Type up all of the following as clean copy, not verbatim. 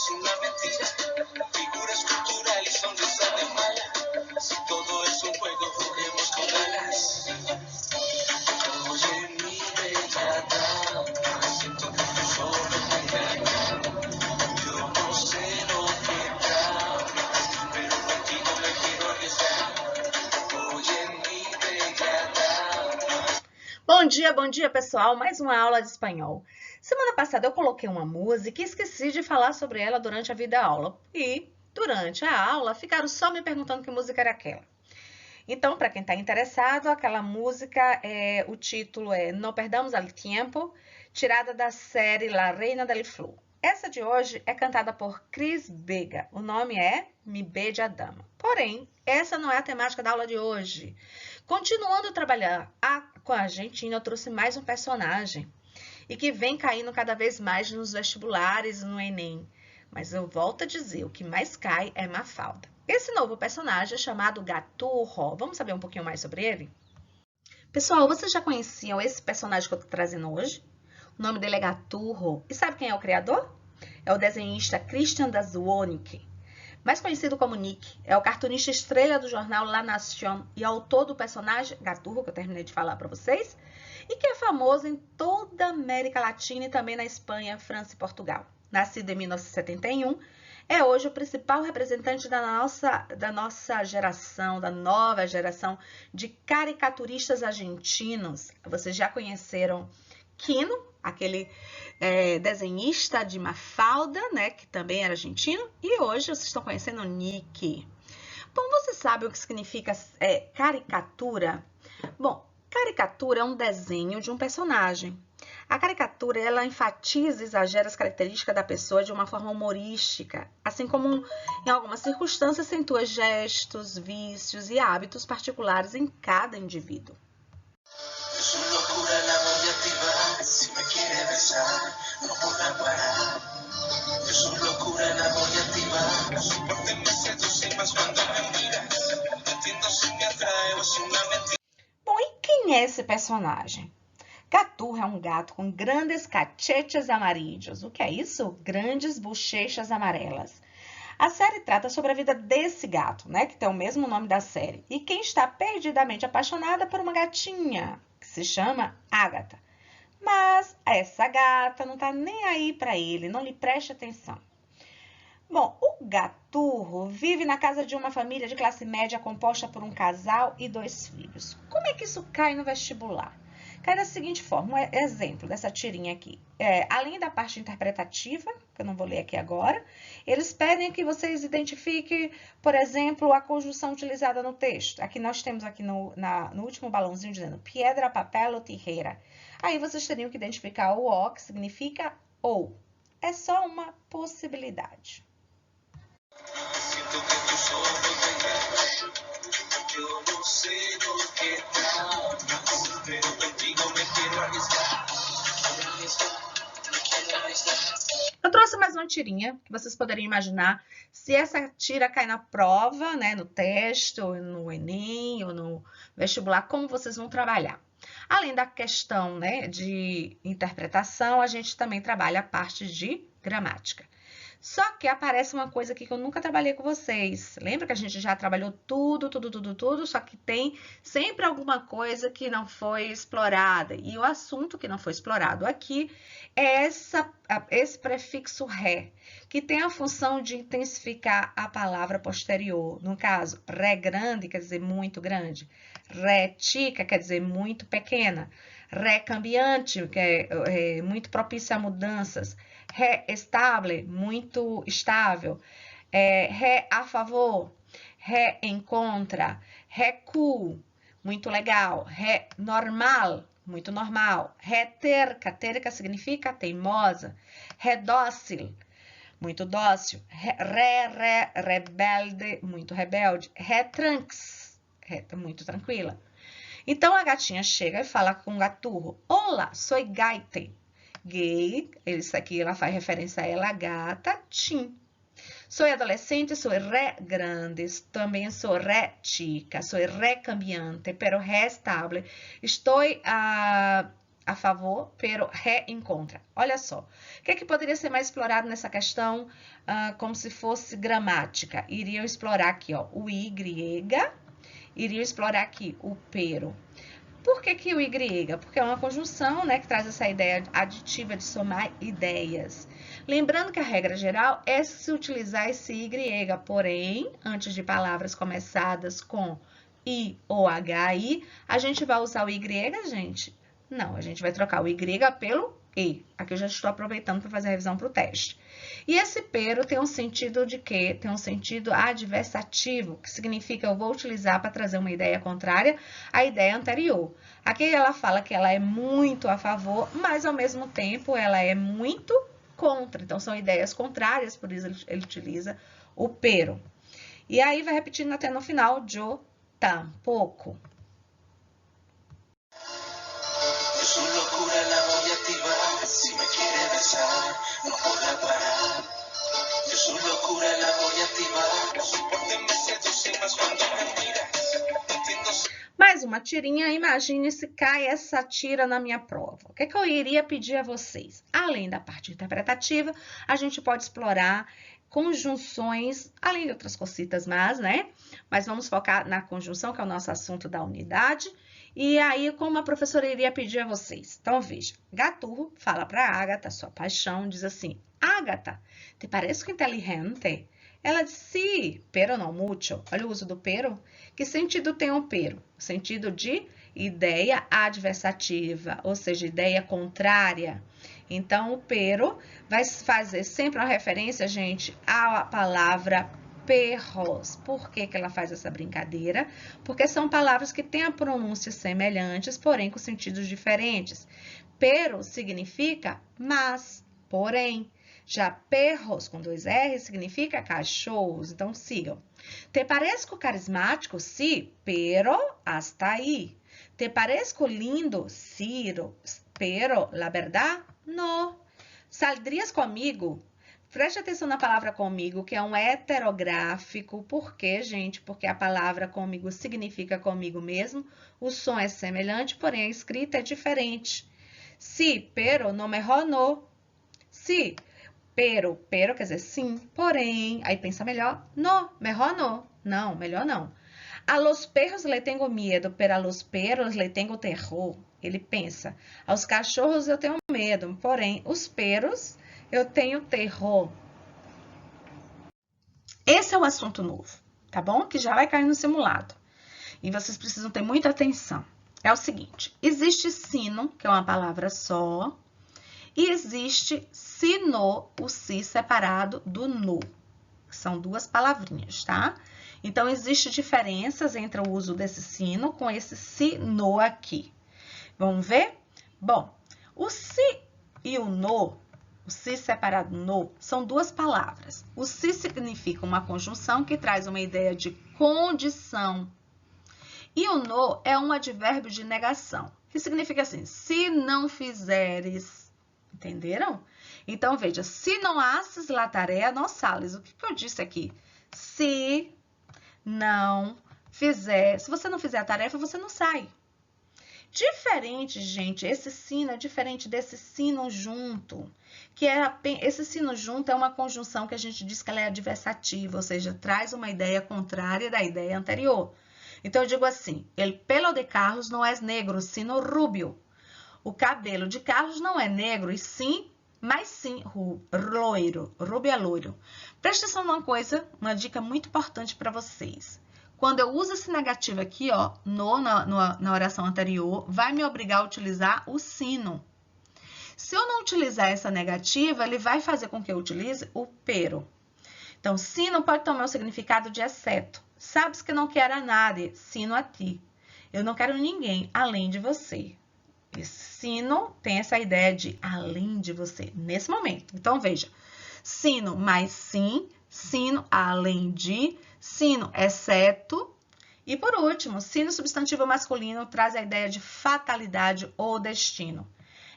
es una mentira. Figuras culturales son de esa de mala. Si todo es un juego, juguemos con ganas. Oye, mi bella dama, siento que tú solo me engañas. Yo no sé lo que tramas, pero contigo me quiero arriesgar. Oye, mi bella dama. Bom dia, pessoal. Mais uma aula de espanhol. Semana passada eu coloquei uma música e esqueci de falar sobre ela durante a videoaula. E, durante a aula, ficaram só me perguntando que música era aquela. Então, para quem está interessado, aquela música, o título é No Perdamos el Tiempo, tirada da série La Reina del Flow. Essa de hoje é cantada por Cris Vega. O nome é Me Beija a Dama. Porém, essa não é a temática da aula de hoje. Continuando a trabalhar com a Argentina, eu trouxe mais um personagem e que vem caindo cada vez mais nos vestibulares e no Enem. Mas eu volto a dizer, o que mais cai é Mafalda. Esse novo personagem é chamado Gaturro. Vamos saber um pouquinho mais sobre ele? Pessoal, vocês já conheciam esse personagem que eu estou trazendo hoje? O nome dele é Gaturro. E sabe quem é o criador? É o desenhista Christian das Wonicke, mais conhecido como Nick. É o cartunista estrela do jornal La Nación e autor do personagem Gaturro, que eu terminei de falar para vocês, e que é famoso em toda a América Latina e também na Espanha, França e Portugal. Nascido em 1971, é hoje o principal representante da nossa geração, da nova geração de caricaturistas argentinos. Vocês já conheceram Quino, aquele desenhista de Mafalda, né, que também era argentino, e hoje vocês estão conhecendo o Nick. Bom, você sabe o que significa caricatura? Bom, caricatura é um desenho de um personagem. A caricatura, ela enfatiza e exagera as características da pessoa de uma forma humorística, assim como em algumas circunstâncias acentua gestos, vícios e hábitos particulares em cada indivíduo. Si me quiere besar, no podrá parar. Yo soy locura, la voy a activar. No soporte me seduce más cuando me miras. No entiendo si me atrae o es una mentira. Bom, e quem é esse personagem? Gaturro é um gato com grandes cachetes amarillos. O que é isso? Grandes bochechas amarelas. A série trata sobre a vida desse gato, né, que tem o mesmo nome da série, e quem está perdidamente apaixonada por uma gatinha, que se chama Ágata. Mas essa gata não tá nem aí para ele, não lhe preste atenção. Bom, o Gaturro vive na casa de uma família de classe média composta por um casal e 2 filhos. Como é que isso cai no vestibular? Cai da seguinte forma, um exemplo dessa tirinha aqui. Além da parte interpretativa, que eu não vou ler aqui agora, eles pedem que vocês identifiquem, por exemplo, a conjunção utilizada no texto. Aqui nós temos aqui no último balãozinho dizendo piedra, papel ou tijeira. Aí vocês teriam que identificar o O, que significa ou. É só uma possibilidade. Eu trouxe mais uma tirinha que vocês poderiam imaginar se essa tira cai na prova, né, no teste, ou no Enem, ou no vestibular, como vocês vão trabalhar. Além da questão, né, de interpretação, a gente também trabalha a parte de gramática. Só que aparece uma coisa aqui que eu nunca trabalhei com vocês. Lembra que a gente já trabalhou tudo, só que tem sempre alguma coisa que não foi explorada. E o assunto que não foi explorado aqui é esse prefixo ré, que tem a função de intensificar a palavra posterior. No caso, ré grande quer dizer muito grande. Ré chica quer dizer muito pequena. Ré cambiante, que é muito propícia a mudanças. Ré estable, muito estável. Ré a favor. Ré em contra. Ré cool, muito legal. Ré normal, muito normal. Ré terca, terca significa teimosa. Ré dócil, muito dócil. Ré rebelde, muito rebelde. Ré tranks, muito tranquila. Então, a gatinha chega e fala com o Gaturro. Olá, sou Gaite. Gay, isso aqui ela faz referência a ela, gata, tim. Sou adolescente, sou ré grande, também sou ré chica, sou ré cambiante, pero ré estable. Estou a favor, pero re em contra. Olha só. O que é que poderia ser mais explorado nessa questão, como se fosse gramática? Iriam explorar aqui, ó, o y, iriam explorar aqui o pero. Por que o y? Porque é uma conjunção, né, que traz essa ideia aditiva de somar ideias. Lembrando que a regra geral é se utilizar esse y, porém, antes de palavras começadas com I ou HI, a gente vai usar o Y, gente? Não, a gente vai trocar o Y pelo E. Aqui eu já estou aproveitando para fazer a revisão para o teste. E esse pero tem um sentido de quê? Tem um sentido adversativo, que significa eu vou utilizar para trazer uma ideia contrária à ideia anterior. Aqui ela fala que ela é muito a favor, mas ao mesmo tempo ela é muito contra. Então são ideias contrárias, por isso ele utiliza o pero. E aí vai repetindo até no final, yo tampoco. Yo su locura la voy a activar. Si me quiere besar, no podrá parar. Yo su locura la voy a activar. Su porte me seduce más cuando me miras. Entiendo. Mais uma tirinha, imagine se cai essa tira na minha prova. O que é que eu iria pedir a vocês? Além da parte interpretativa, a gente pode explorar conjunções, além de outras cositas mais, né? Mas vamos focar na conjunção, que é o nosso assunto da unidade. E aí, como a professora iria pedir a vocês? Então, veja, Gaturro fala para Ágata, sua paixão, diz assim, Ágata, te parece inteligente? Ela diz, sí, pero no mucho. Olha o uso do pero. Que sentido tem o pero? O sentido de ideia adversativa, ou seja, ideia contrária. Então, o pero vai fazer sempre uma referência, gente, à palavra perros. Por que ela faz essa brincadeira? Porque são palavras que têm a pronúncia semelhantes, porém com sentidos diferentes. Pero significa mas, porém. Já perros, com 2 R, significa cachorros. Então, sigam. Te parezco carismático? Sí, pero hasta ahí. Te parezco lindo? Sí, pero la verdad, no. Saldrias comigo? Preste atenção na palavra comigo, que é um heterográfico. Por quê, gente? Porque a palavra comigo significa comigo mesmo. O som é semelhante, porém a escrita é diferente. Sí, pero no mejor no. Sí, pero quer dizer sim, porém, aí pensa melhor, no, mejor no. Não, melhor não. A los perros le tengo miedo, pero a los perros le tengo terror. Ele pensa, aos cachorros eu tenho medo, porém, os perros eu tenho terror. Esse é o assunto novo, tá bom? Que já vai cair no simulado. E vocês precisam ter muita atenção. É o seguinte, existe sino, que é uma palavra só, e existe sino, o si separado do no. São 2 palavrinhas, tá? Então, existem diferenças entre o uso desse sino com esse sino aqui. Vamos ver? Bom, o si e o no, o si separado do no, são 2 palavras. O si significa uma conjunção que traz uma ideia de condição. E o no é um advérbio de negação, que significa assim, se não fizeres. Entenderam? Então, veja, se não haces la tarea, não sales. O que eu disse aqui? Se não fizer, se você não fizer a tarefa, você não sai. Diferente, gente, esse sino é diferente desse sino junto, que esse sino junto é uma conjunção que a gente diz que ela é adversativa, ou seja, traz uma ideia contrária da ideia anterior. Então, eu digo assim, el pelo de Carlos não é negro, sino rubio. O cabelo de Carlos não é negro, mas sim loiro. Rubio é loiro. Presta atenção numa coisa, uma dica muito importante para vocês. Quando eu uso esse negativo aqui, ó, na oração anterior, vai me obrigar a utilizar o sino. Se eu não utilizar essa negativa, ele vai fazer com que eu utilize o pero. Então, sino pode tomar o significado de exceto. Sabes que não quero a nadie, sino a ti. Eu não quero ninguém além de você. Esse sino tem essa ideia de além de você, nesse momento. Então, veja, sino mais sim, sino além de, sino exceto. E, por último, sino substantivo masculino traz a ideia de fatalidade ou destino.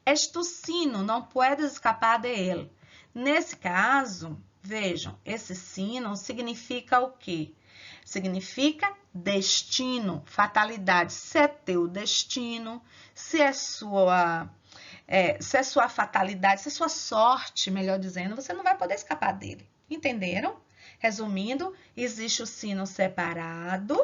És tu sino, não puedes escapar de ele. Nesse caso, vejam, esse sino significa o quê? Significa destino, fatalidade. Se é teu destino, se é sua se é sua fatalidade, se é sua sorte, melhor dizendo, você não vai poder escapar dele. Entenderam? Resumindo, existe o sino separado,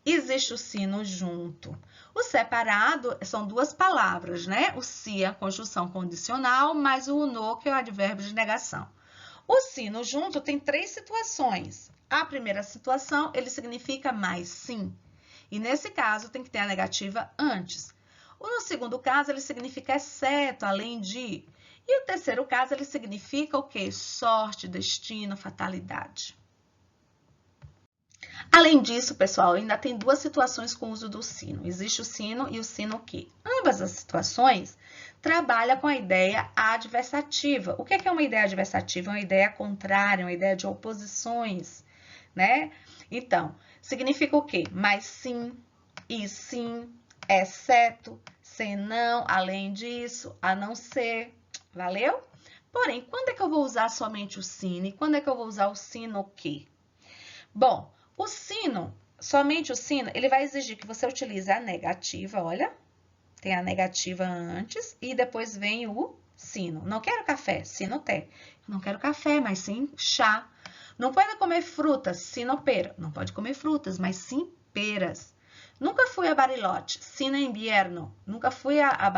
existe o sino junto. O separado são duas palavras, né? O se é a conjunção condicional, mais o no, que é o advérbio de negação. O sino junto tem 3 situações. A primeira situação, ele significa mais sim. E nesse caso, tem que ter a negativa antes. No segundo caso, ele significa exceto, além de. E o terceiro caso, ele significa o quê? Sorte, destino, fatalidade. Além disso, pessoal, ainda tem 2 situações com o uso do sino. Existe o sino e o sino que. Ambas as situações trabalham com a ideia adversativa. O que é uma ideia adversativa? É uma ideia contrária, uma ideia de oposições, né? Então, significa o quê? Mas sim, e sim, exceto, senão, além disso, a não ser. Valeu? Porém, quando é que eu vou usar somente o sino e quando é que eu vou usar o sino o quê? Bom, o sino, somente o sino, ele vai exigir que você utilize a negativa, olha. Tem a negativa antes e depois vem o sino. Não quero café, sino té. Não quero café, mas sim chá. Não pode comer frutas, sino pera. Não pode comer frutas, mas sim peras. Nunca fui a Bariloche, sino inverno. Nunca fui a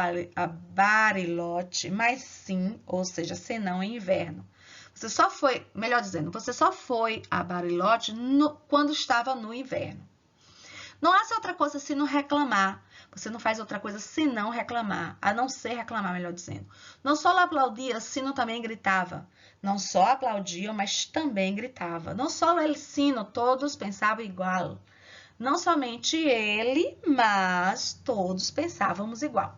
Bariloche, mas sim, ou seja, senão em inverno. Você só foi, melhor dizendo, você só foi a Bariloche quando estava no inverno. Não há outra coisa se não reclamar. Você não faz outra coisa se não reclamar, a não ser reclamar, melhor dizendo. Não só aplaudia, sino também gritava. Não só aplaudiam, mas também gritava. Não só ele sino, todos pensavam igual. Não somente ele, mas todos pensávamos igual.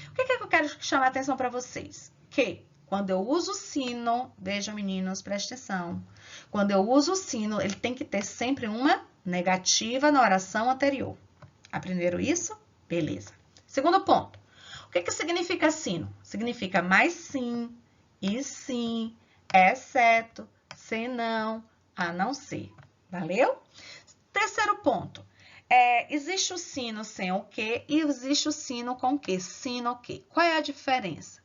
O que é que eu quero chamar a atenção para vocês? Que quando eu uso o sino, vejam meninos, prestem atenção. Quando eu uso o sino, ele tem que ter sempre uma negativa na oração anterior. Aprenderam isso? Beleza. Segundo ponto. O que significa sino? Significa mais sim, e sim, exceto, senão, a não ser. Valeu? Terceiro ponto. Existe o sino sem o que e existe o sino com o que? Sino o que? Qual é a diferença?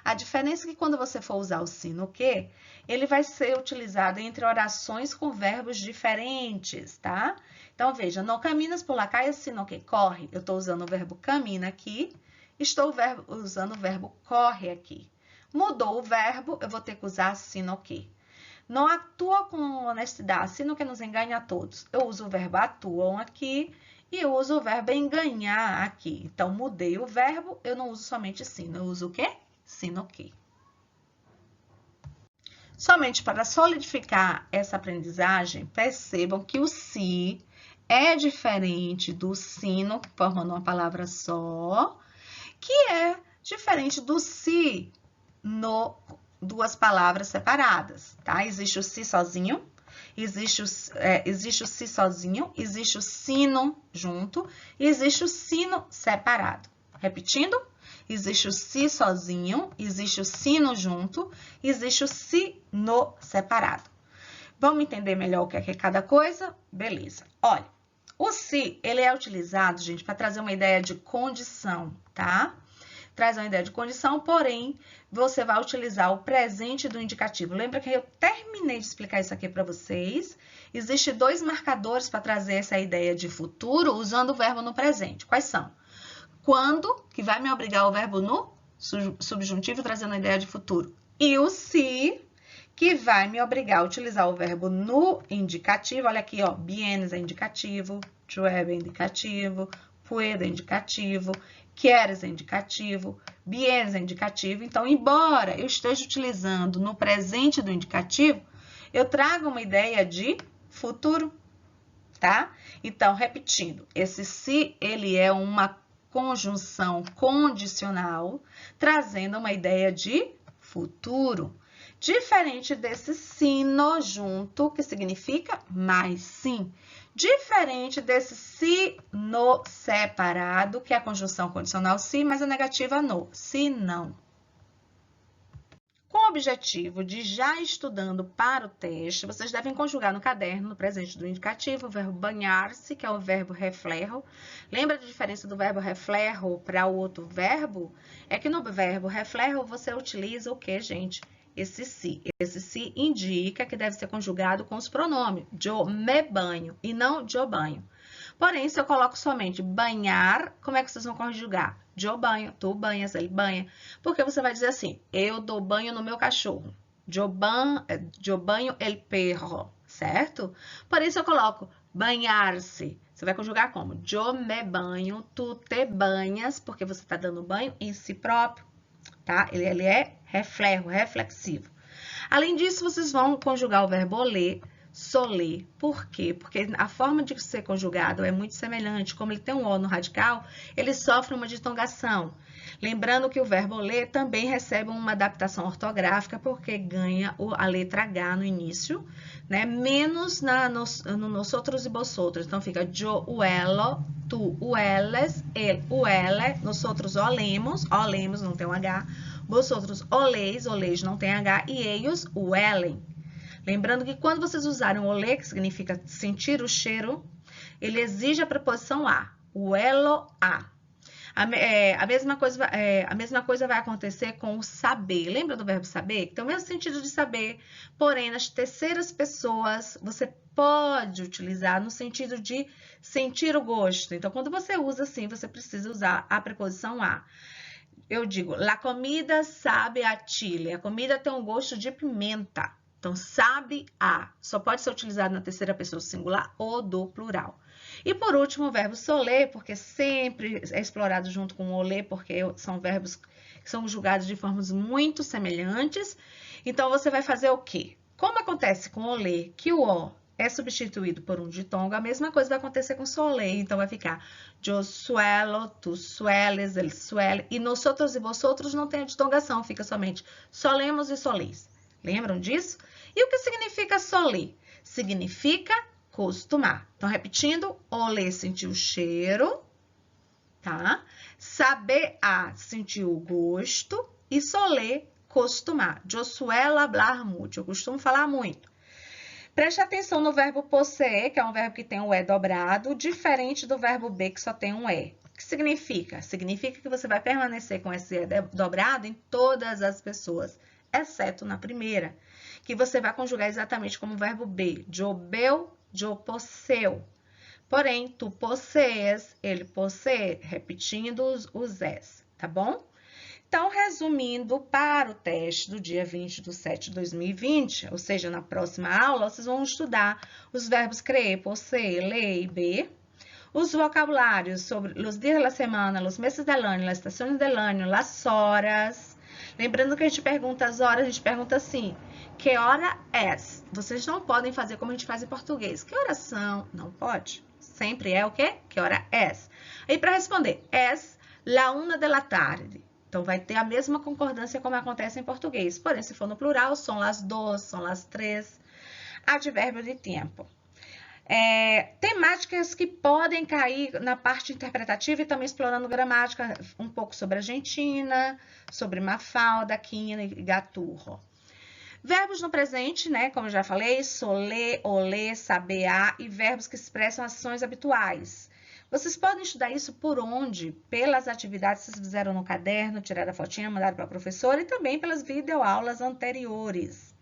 A diferença é que quando você for usar o sino o que, ele vai ser utilizado entre orações com verbos diferentes, tá? Então, veja, não caminas por lá, caia sino o que? Corre. Eu estou usando o verbo camina aqui, estou usando o verbo corre aqui. Mudou o verbo, eu vou ter que usar sino o que? Não atua com honestidade, sino que nos engana a todos. Eu uso o verbo atuam aqui e eu uso o verbo enganhar aqui. Então, mudei o verbo, eu não uso somente sino, eu uso o quê? Sino que. Somente para solidificar essa aprendizagem, percebam que o si é diferente do sino, formando uma palavra só, que é diferente do si no duas palavras separadas, tá? Existe o si sozinho, existe o si sozinho, existe o sino junto e existe o sino separado. Repetindo, existe o si sozinho, existe o sino junto, existe o sino separado. Vamos entender melhor o que é cada coisa? Beleza. Olha, o si, ele é utilizado, gente, para trazer uma ideia de condição, tá? Traz uma ideia de condição, porém, você vai utilizar o presente do indicativo. Lembra que eu terminei de explicar isso aqui para vocês? Existem 2 marcadores para trazer essa ideia de futuro usando o verbo no presente. Quais são? Quando, que vai me obrigar o verbo no subjuntivo, trazendo a ideia de futuro. E o se, que vai me obrigar a utilizar o verbo no indicativo. Olha aqui, ó, bienes é indicativo, llueve é indicativo, puedo é indicativo, queres é indicativo, bienes é indicativo. Então, embora eu esteja utilizando no presente do indicativo, eu trago uma ideia de futuro, tá? Então, repetindo, esse se, ele é uma conjunção condicional, trazendo uma ideia de futuro. Diferente desse sino junto, que significa mais sim. Diferente desse sino separado, que é a conjunção condicional se, mas a negativa no, se não. Com o objetivo de já estudando para o teste, vocês devem conjugar no caderno, no presente do indicativo, o verbo banhar-se, que é o verbo reflejo. Lembra da diferença do verbo reflejo para o outro verbo? É que no verbo reflejo você utiliza o que, gente? Esse si. Esse si indica que deve ser conjugado com os pronomes yo me banho e não yo banho. Porém, se eu coloco somente banhar, como é que vocês vão conjugar? Eu banho, tu banhas, ele banha. Porque você vai dizer assim, eu dou banho no meu cachorro. Eu banho el perro, certo? Por isso eu coloco banhar-se. Você vai conjugar como? Eu me banho, tu te banhas, porque você está dando banho em si próprio, tá? Ele é reflexivo. Além disso, vocês vão conjugar o verbo ler, soler. Por quê? Porque a forma de ser conjugado é muito semelhante. Como ele tem um O no radical, ele sofre uma ditongação. Lembrando que o verbo ler também recebe uma adaptação ortográfica, porque ganha a letra H no início, né? Menos no nosotros e vosotros. Então, fica yo uelo, tu ueles, ele uele, nosotros olemos, não tem um H, vosotros oleis não tem H, e eles uelem. Lembrando que quando vocês usarem o olê, que significa sentir o cheiro, ele exige a preposição a, o elo a. A mesma coisa vai acontecer com o saber. Lembra do verbo saber? Que tem o mesmo sentido de saber, porém, nas terceiras pessoas, você pode utilizar no sentido de sentir o gosto. Então, quando você usa assim, você precisa usar a preposição a. Eu digo, la comida sabe a chile. A comida tem um gosto de pimenta. Então, sabe a. Só pode ser utilizado na terceira pessoa singular ou do plural. E por último, o verbo soler, porque sempre é explorado junto com o olê, porque são verbos que são conjugados de formas muito semelhantes. Então, você vai fazer o quê? Como acontece com o olê, que o O é substituído por um ditongo, a mesma coisa vai acontecer com soler. Então, vai ficar yo suelo, tu sueles, ele suele. E nosotros e vosotros não tem a ditongação, fica somente solemos e soleis. Lembram disso? E o que significa soler? Significa costumar. Então, repetindo, oler, sentir o cheiro, tá? Saber a, sentir o gosto. E soler, costumar. Eu suelo hablar mucho. Eu costumo falar muito. Preste atenção no verbo possuir, que é um verbo que tem o E dobrado, diferente do verbo be, que só tem um E. O que significa? Significa que você vai permanecer com esse E dobrado em todas as pessoas, exceto na primeira, que você vai conjugar exatamente como o verbo be. Eu beu, eu posseu. Porém, tu possees, ele possui, repetindo os S, tá bom? Então, resumindo, para o teste do dia 20/7/2020, ou seja, na próxima aula, vocês vão estudar os verbos creer, possuir, ler e be, os vocabulários sobre os dias da semana, os meses del año, as estações del año, as horas. Lembrando que a gente pergunta as horas, a gente pergunta assim, que hora é? Vocês não podem fazer como a gente faz em português. Que horas são? Não pode. Sempre é o quê? Que hora é? Aí, para responder, es la 1 de la tarde. Então, vai ter a mesma concordância como acontece em português. Porém, se for no plural, são las 2, são las 3. Advérbio de tempo. Temáticas que podem cair na parte interpretativa e também explorando gramática, um pouco sobre a Argentina, sobre Mafalda, Quina e Gaturro. Verbos no presente, né? Como eu já falei, soler, oler, saber, e verbos que expressam ações habituais. Vocês podem estudar isso por onde? Pelas atividades que vocês fizeram no caderno, tiraram a fotinha, mandaram para a professora e também pelas videoaulas anteriores.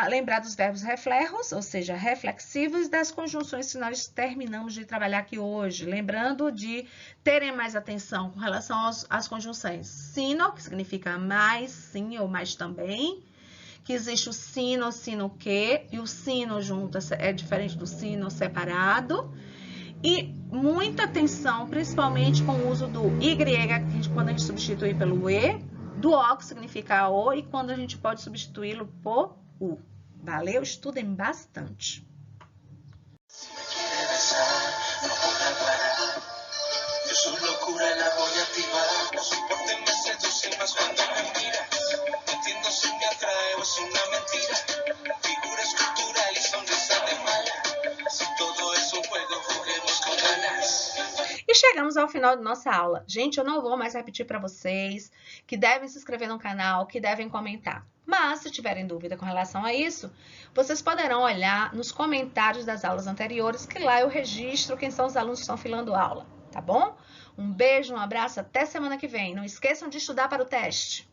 Lembrar dos verbos reflejos, ou seja, reflexivos, das conjunções que nós terminamos de trabalhar aqui hoje. Lembrando de terem mais atenção com relação às conjunções sino, que significa mais, sim ou mais também. Que existe o sino que, e o sino junto é diferente do sino separado. E muita atenção, principalmente com o uso do Y, quando a gente substitui pelo E, do O, que significa O, e quando a gente pode substituí-lo por U. Valeu? Estudem bastante. E chegamos ao final da nossa aula. Gente, eu não vou mais repetir para vocês que devem se inscrever no canal, que devem comentar. Mas, se tiverem dúvida com relação a isso, vocês poderão olhar nos comentários das aulas anteriores, que lá eu registro quem são os alunos que estão filando aula, tá bom? Um beijo, um abraço, até semana que vem. Não esqueçam de estudar para o teste.